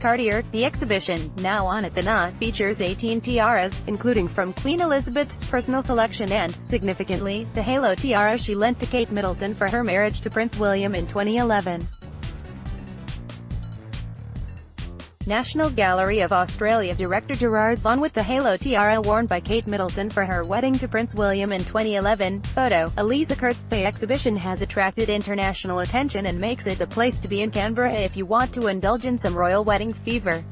Cartier. The exhibition, now on at the Knot, features 18 tiaras, including from Queen Elizabeth's personal collection and, significantly, the halo tiara she lent to Kate Middleton for her marriage to Prince William in 2011. National Gallery of Australia director Gerard Vaughan with the halo tiara worn by Kate Middleton for her wedding to Prince William in 2011. Photo. Elesa KurtzThe exhibition has attracted international attention and makes it the place to be in Canberra if you want to indulge in some royal wedding fever.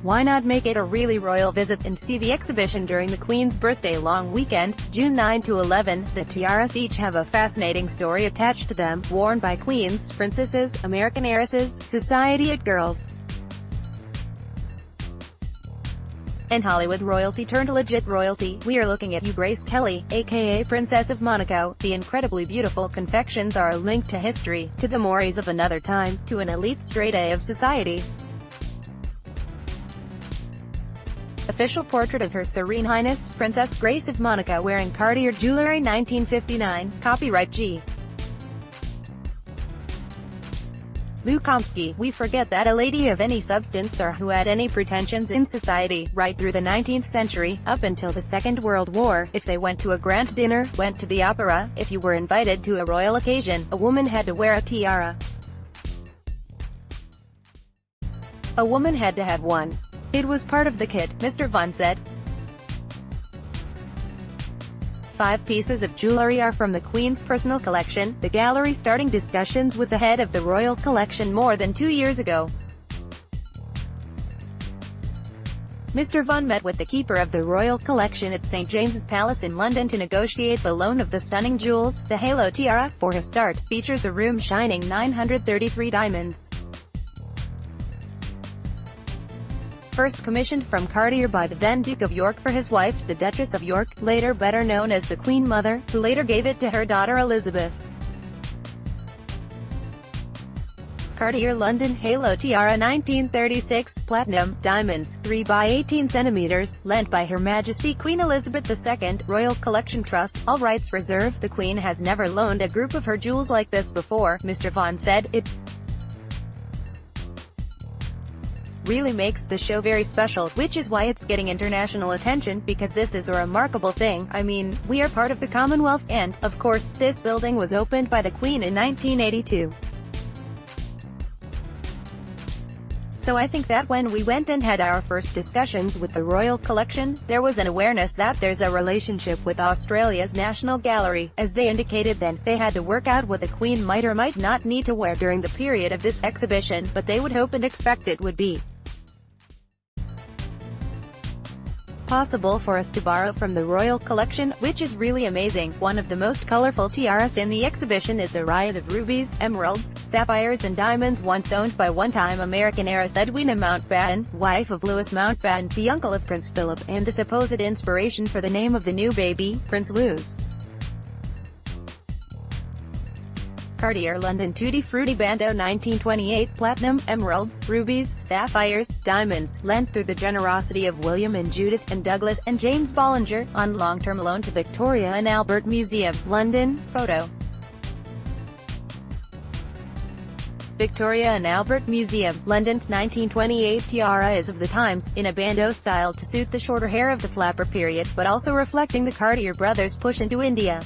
Why not make it a really royal visit and see the exhibition during the Queen's birthday long weekend, June 9 to 11? The tiaras each have a fascinating story attached to them, worn by queens, princesses, American heiresses, society it girls, and Hollywood royalty turned legit royalty. We are looking at you, Grace Kelly, aka Princess of Monaco. The incredibly beautiful confections are a link to history, to the mores of another time, to an elite straight A of society. Official portrait of Her Serene Highness, Princess Grace of Monaco wearing Cartier jewelry 1959, copyright G. Lukomsky. We forget that a lady of any substance or who had any pretensions in society, right through the 19th century, up until the Second World War, if they went to a grand dinner, went to the opera, if you were invited to a royal occasion, a woman had to wear a tiara. A woman had to have one. It was part of the kit, Mr. Vaughan said. 5 pieces of jewelry are from the Queen's personal collection, the gallery starting discussions with the head of the royal collection more than 2 years ago. Mr. Vaughan met with the keeper of the royal collection at St. James's Palace in London to negotiate the loan of the stunning jewels. The halo tiara, for a start, features a room shining 933 diamonds. First commissioned from Cartier by the then Duke of York for his wife, the Duchess of York, later better known as the Queen Mother, who later gave it to her daughter Elizabeth. Cartier London Halo Tiara 1936, platinum, diamonds, 3 by 18 centimeters, lent by Her Majesty Queen Elizabeth II, Royal Collection Trust, all rights reserved. The Queen has never loaned a group of her jewels like this before, Mr. Vaughan said. It really makes the show very special, which is why it's getting international attention, because this is a remarkable thing. I mean, we are part of the Commonwealth, and, of course, this building was opened by the Queen in 1982. So I think that when we went and had our first discussions with the Royal Collection, there was an awareness that there's a relationship with Australia's National Gallery. As they indicated then, they had to work out what the Queen might or might not need to wear during the period of this exhibition, but they would hope and expect it would be possible for us to borrow from the Royal Collection, which is really amazing. One of the most colorful tiaras in the exhibition is a riot of rubies, emeralds, sapphires and diamonds once owned by one-time American heiress Edwina Mountbatten, wife of Louis Mountbatten, the uncle of Prince Philip, and the supposed inspiration for the name of the new baby, Prince Louis. Cartier London Tutti Frutti Bando 1928, platinum, emeralds, rubies, sapphires, diamonds, lent through the generosity of William and Judith, and Douglas, and James Bollinger, on long-term loan to Victoria and Albert Museum, London. Photo. Victoria and Albert Museum, London. 1928 tiara is of the times, in a bandeau style to suit the shorter hair of the flapper period, but also reflecting the Cartier brothers' push into India.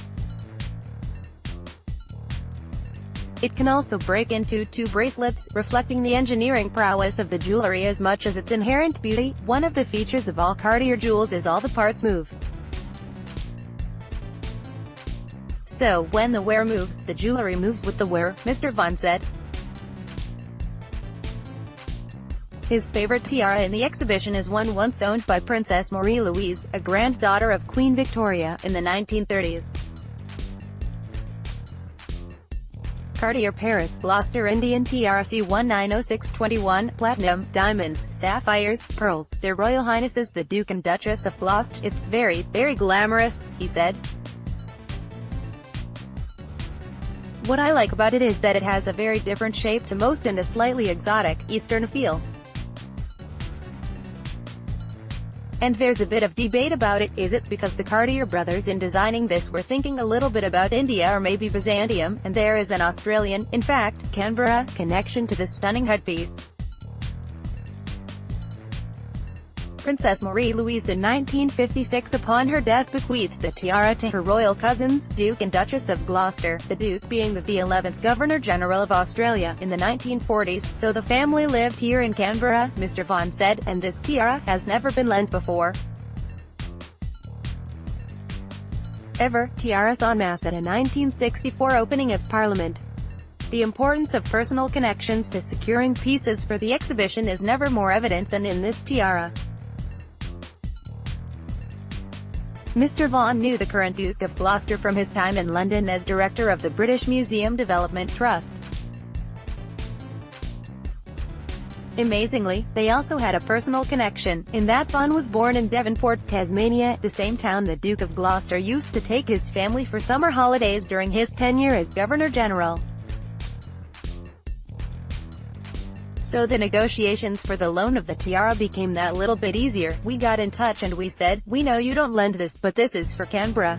It can also break into 2 bracelets, reflecting the engineering prowess of the jewelry as much as its inherent beauty. One of the features of all Cartier jewels is all the parts move. So, when the wearer moves, the jewelry moves with the wearer, Mr. Vaughan said. His favorite tiara in the exhibition is one once owned by Princess Marie-Louise, a granddaughter of Queen Victoria, in the 1930s. Cartier Paris, Gloucester Indian Tiara C190621, platinum, diamonds, sapphires, pearls, Their Royal Highnesses the Duke and Duchess of Gloucester. It's very, very glamorous, he said. What I like about it is that it has a very different shape to most and a slightly exotic, Eastern feel. And there's a bit of debate about it. Is it because the Cartier brothers in designing this were thinking a little bit about India or maybe Byzantium, and there is an Australian, in fact, Canberra, connection to this stunning headpiece. Princess Marie-Louise in 1956 upon her death bequeathed the tiara to her royal cousins, Duke and Duchess of Gloucester, the Duke being the 11th Governor-General of Australia, in the 1940s, so the family lived here in Canberra, Mr. Vaughan said, and this tiara has never been lent before. Ever, tiaras en masse at a 1964 opening of Parliament. The importance of personal connections to securing pieces for the exhibition is never more evident than in this tiara. Mr. Vaughan knew the current Duke of Gloucester from his time in London as director of the British Museum Development Trust. Amazingly, they also had a personal connection, in that Vaughan was born in Devonport, Tasmania, the same town the Duke of Gloucester used to take his family for summer holidays during his tenure as Governor-General. So the negotiations for the loan of the tiara became that little bit easier. We got in touch and we said, we know you don't lend this, but this is for Canberra.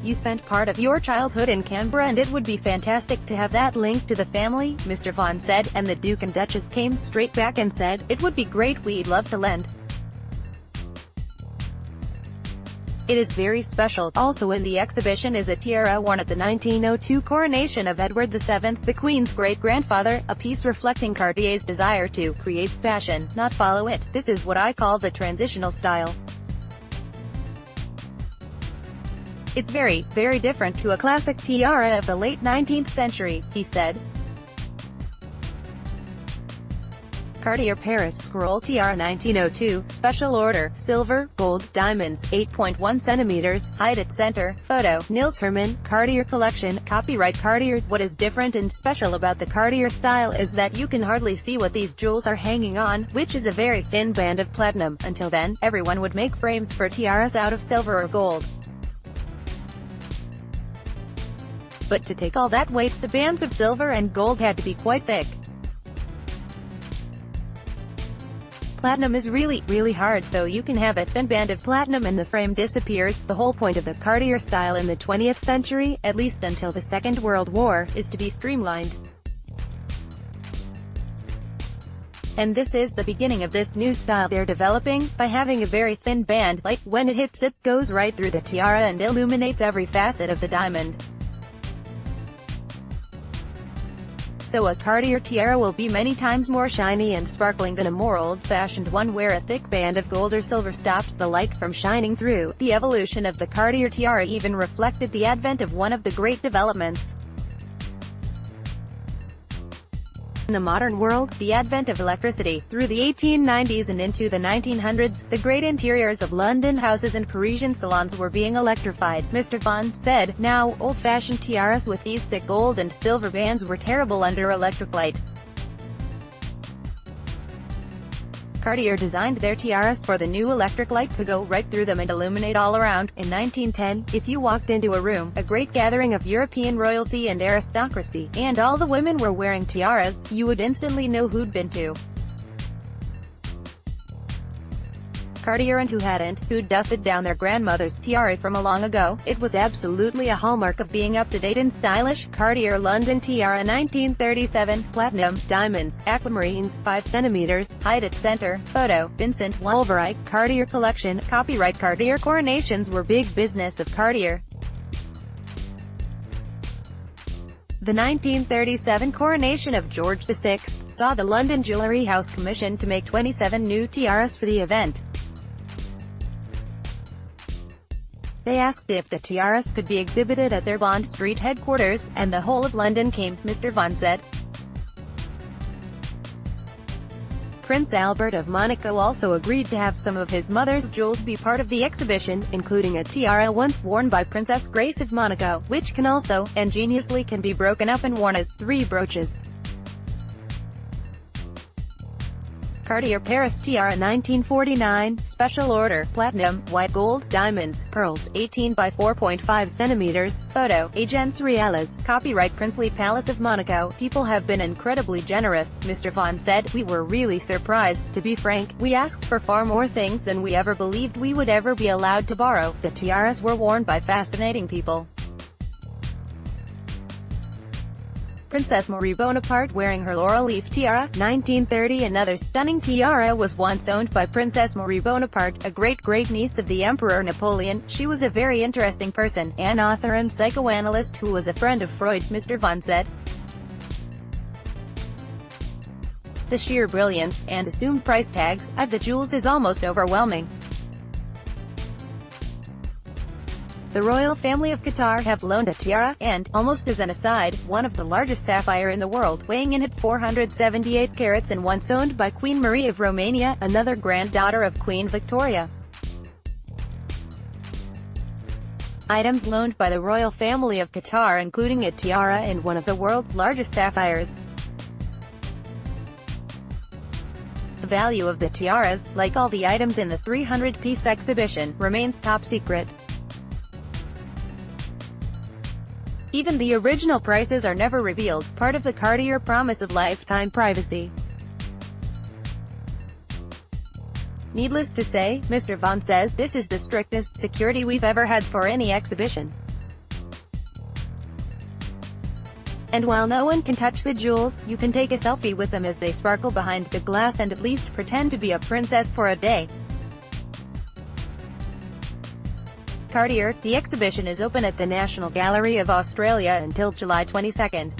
You spent part of your childhood in Canberra and it would be fantastic to have that link to the family, Mr. Vaughan said, and the Duke and Duchess came straight back and said, it would be great, we'd love to lend. It is very special. Also in the exhibition is a tiara worn at the 1902 coronation of Edward VII, the Queen's great-grandfather, a piece reflecting Cartier's desire to create fashion, not follow it. This is what I call the transitional style. It's very, very different to a classic tiara of the late 19th century, he said. Cartier Paris Scroll Tiara 1902, Special Order, Silver, Gold, Diamonds, 8.1 centimeters, height at center, photo, Nils Herman, Cartier Collection, copyright Cartier. What is different and special about the Cartier style is that you can hardly see what these jewels are hanging on, which is a very thin band of platinum. Until then, everyone would make frames for tiaras out of silver or gold. But to take all that weight, the bands of silver and gold had to be quite thick. Platinum is really, really hard, so you can have a thin band of platinum and the frame disappears. The whole point of the Cartier style in the 20th century, at least until the Second World War, is to be streamlined. And this is the beginning of this new style they're developing, by having a very thin band, like, when it hits it goes right through the tiara and illuminates every facet of the diamond. So a Cartier tiara will be many times more shiny and sparkling than a more old-fashioned one where a thick band of gold or silver stops the light from shining through. The evolution of the Cartier tiara even reflected the advent of one of the great developments in the modern world, the advent of electricity. Through the 1890s and into the 1900s, the great interiors of London houses and Parisian salons were being electrified. Mr. Vaughan said, now, old-fashioned tiaras with these thick gold and silver bands were terrible under electric light. Cartier designed their tiaras for the new electric light to go right through them and illuminate all around. In 1910, if you walked into a room, a great gathering of European royalty and aristocracy, and all the women were wearing tiaras, you would instantly know who'd been to Cartier and who hadn't, who'd dusted down their grandmother's tiara from a long ago. It was absolutely a hallmark of being up-to-date and stylish. Cartier London Tiara 1937, platinum, diamonds, aquamarines, 5 centimeters, height at center, photo, Vincent Wolverite, Cartier Collection, copyright Cartier. Coronations were big business of Cartier. The 1937 coronation of George VI saw the London Jewellery House commissioned to make 27 new tiaras for the event. They asked if the tiaras could be exhibited at their Bond Street headquarters, and the whole of London came, Mr. Vaughan said. Prince Albert of Monaco also agreed to have some of his mother's jewels be part of the exhibition, including a tiara once worn by Princess Grace of Monaco, which can also, ingeniously, can be broken up and worn as 3 brooches. Cartier Paris Tiara 1949, Special Order, Platinum, White Gold, Diamonds, Pearls, 18 by 4.5 centimeters. Photo, Agence Reales. Copyright Princely Palace of Monaco. People have been incredibly generous, Mr. Vaughan said. We were really surprised, to be frank. We asked for far more things than we ever believed we would ever be allowed to borrow. The tiaras were worn by fascinating people. Princess Marie Bonaparte wearing her laurel leaf tiara, 1930. Another stunning tiara was once owned by Princess Marie Bonaparte, a great-great-niece of the Emperor Napoleon. She was a very interesting person, an author and psychoanalyst who was a friend of Freud, Mr. Vaughan said. The sheer brilliance, and assumed price tags, of the jewels is almost overwhelming. The royal family of Qatar have loaned a tiara, and, almost as an aside, one of the largest sapphire in the world, weighing in at 478 carats and once owned by Queen Marie of Romania, another granddaughter of Queen Victoria. Items loaned by the royal family of Qatar including a tiara and one of the world's largest sapphires. The value of the tiaras, like all the items in the 300-piece exhibition, remains top secret. Even the original prices are never revealed, part of the Cartier promise of lifetime privacy. Needless to say, Mr. Vaughan says, this is the strictest security we've ever had for any exhibition. And while no one can touch the jewels, you can take a selfie with them as they sparkle behind the glass and at least pretend to be a princess for a day. Cartier, the exhibition is open at the National Gallery of Australia until July 22.